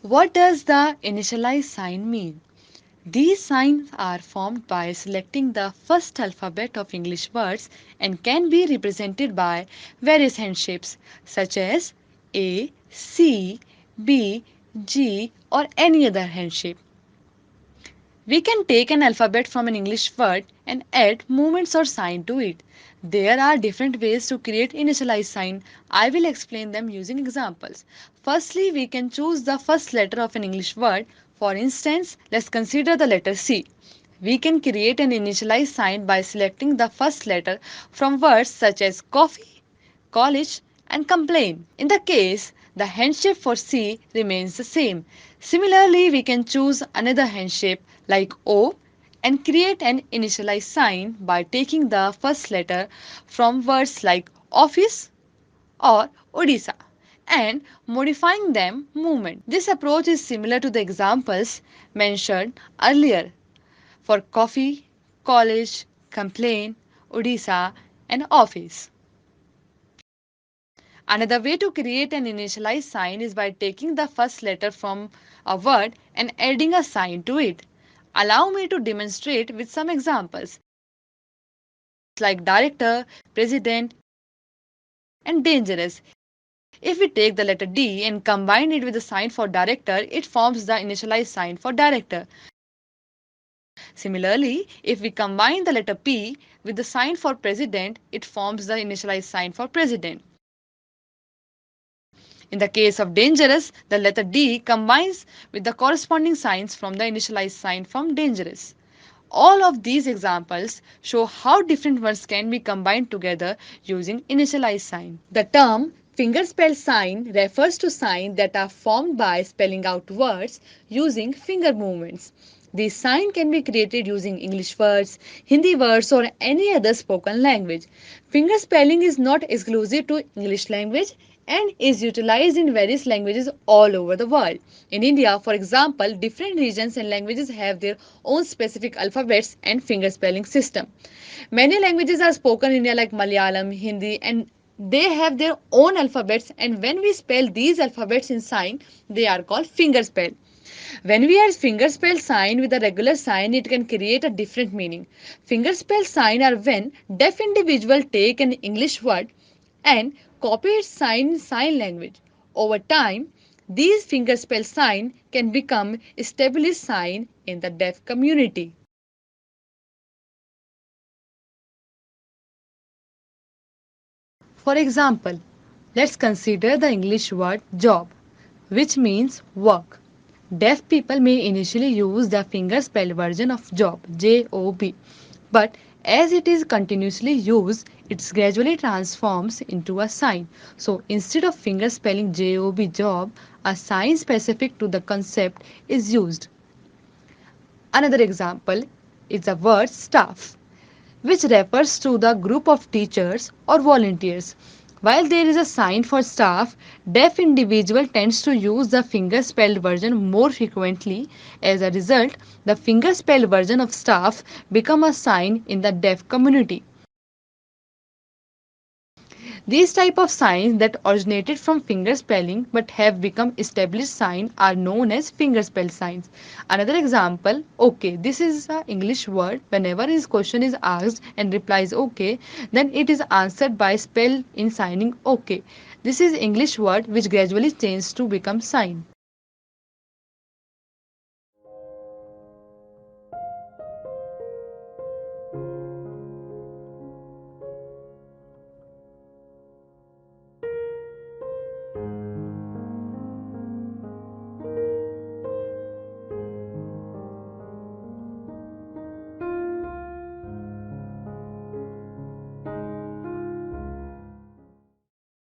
What does the initialized sign mean? These signs are formed by selecting the first alphabet of English words and can be represented by various hand shapes such as A, C, B, G, or any other hand shape. We can take an alphabet from an English word and add movements or sign to it. There are different ways to create initialized sign. I will explain them using examples. Firstly, we can choose the first letter of an English word. For instance, let's consider the letter C. We can create an initialized sign by selecting the first letter from words such as coffee, college, and complain. In the case, the handshape for C remains the same. Similarly, we can choose another handshape like O and create an initialized sign by taking the first letter from words like office or Odisha and modifying them movement. This approach is similar to the examples mentioned earlier for coffee, college, complain, Odisha, and office. Another way to create an initialized sign is by taking the first letter from a word and adding a sign to it. Allow me to demonstrate with some examples like director, president, and dangerous. If we take the letter D and combine it with the sign for director, it forms the initialized sign for director. Similarly, if we combine the letter P with the sign for president, it forms the initialized sign for president. In the case of dangerous, the letter D combines with the corresponding signs from the initialized sign from dangerous. All of these examples show how different words can be combined together using initialized sign. The term fingerspell sign refers to signs that are formed by spelling out words using finger movements. These signs can be created using English words, Hindi words, or any other spoken language. Fingerspelling is not exclusive to English language and is utilized in various languages all over the world. In India, for example, different regions and languages have their own specific alphabets and fingerspelling system. Many languages are spoken in India like Malayalam, Hindi, and they have their own alphabets, and when we spell these alphabets in sign, they are called fingerspell. When we add fingerspell sign with a regular sign, it can create a different meaning. Fingerspell sign are when deaf individual take an English word and copy its sign in sign language. Over time, these fingerspell sign can become established sign in the deaf community. For example, let's consider the English word job, which means work. Deaf people may initially use the fingerspell version of job, J-O-B, but as it is continuously used, it gradually transforms into a sign. So instead of fingerspelling J-O-B job, a sign specific to the concept is used. Another example is the word staff, which refers to the group of teachers or volunteers. While there is a sign for staff, deaf individual tends to use the fingerspelled version more frequently. As a result, the fingerspelled version of staff become a sign in the deaf community. These type of signs that originated from fingerspelling but have become established signs are known as fingerspell signs. Another example, okay, this is an English word. Whenever his question is asked and replies okay, then it is answered by spell in signing okay. This is English word which gradually changed to become sign.